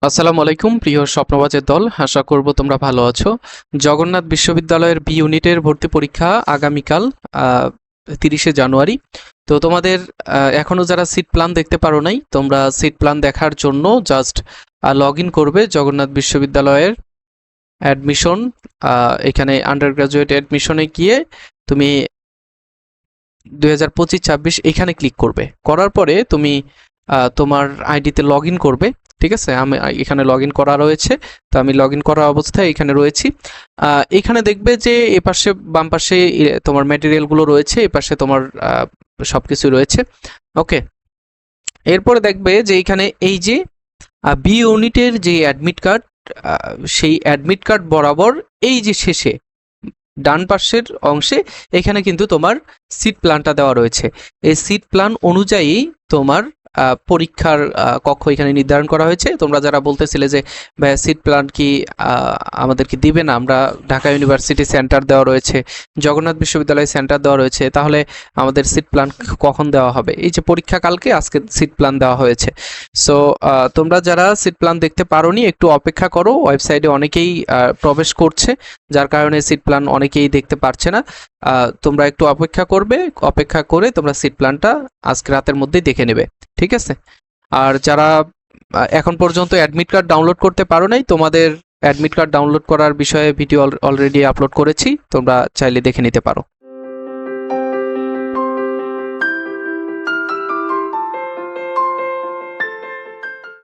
আসসালামু আলাইকুম প্রিয় স্বপ্নবাজের দল, আশা করব তোমরা ভালো আছো। জগন্নাথ বিশ্ববিদ্যালয়ের বি ইউনিটের ভর্তি পরীক্ষা আগামীকাল 30শে জানুয়ারি। তো তোমাদের এখনো যারা সিট প্ল্যান দেখতে পারো নাই, তোমরা সিট প্ল্যান দেখার জন্য জাস্ট লগ ইন করবে জগন্নাথ বিশ্ববিদ্যালয়ের অ্যাডমিশন। এখানে আন্ডার গ্রাজুয়েট অ্যাডমিশনে গিয়ে তুমি 2025-26 এখানে ক্লিক করবে। করার পরে তুমি তোমার আইডিতে লগ ইন করবে। ঠিক আছে, আমি এখানে লগ ইন করা রয়েছে। তো আমি লগ ইন করা অবস্থায় এখানে রয়েছি। এখানে দেখবে যে এপাশে বাম পাশে তোমার ম্যাটেরিয়ালগুলো রয়েছে, এপাশে তোমার সব কিছু রয়েছে। ওকে, এরপরে দেখবে যে এখানে এই যে বি ইউনিটের যে অ্যাডমিট কার্ড, সেই অ্যাডমিট কার্ড বরাবর এই যে শেষে ডান পাশের অংশে এখানে কিন্তু তোমার সিট প্ল্যানটা দেওয়া রয়েছে। এই সিট প্ল্যান অনুযায়ী তোমার পরীক্ষার কক্ষ এখানে নির্ধারণ করা হয়েছে। তোমরা যারা বলতেছিলে যে ভাইয়া সিট প্ল্যান কি আমাদেরকে দিবে না, আমরা ঢাকা ইউনিভার্সিটি সেন্টার দেওয়া রয়েছে, জগন্নাথ বিশ্ববিদ্যালয় সেন্টার দেওয়া রয়েছে, তাহলে আমাদের সিট প্ল্যান কখন দেওয়া হবে? এই যে পরীক্ষা কালকে, আজকে সিট প্ল্যান দেওয়া হয়েছে। সো তোমরা যারা সিট প্ল্যান দেখতে পারোনি একটু অপেক্ষা করো, ওয়েবসাইটে অনেকেই প্রবেশ করছে, যার কারণে সিট প্ল্যান অনেকেই দেখতে পারছে না। তোমরা একটু অপেক্ষা করবে, অপেক্ষা করে তোমরা সিট প্ল্যানটা আজকে রাতের মধ্যেই দেখে নেবে। ঠিক আছে? আর যারা এখন পর্যন্ত অ্যাডমিট কার্ড ডাউনলোড করতে পারো নাই, তোমাদের অ্যাডমিট কার্ড ডাউনলোড করার বিষয়ে ভিডিও অলরেডি আপলোড করেছি, তোমরা চাইলে দেখে নিতে পারো।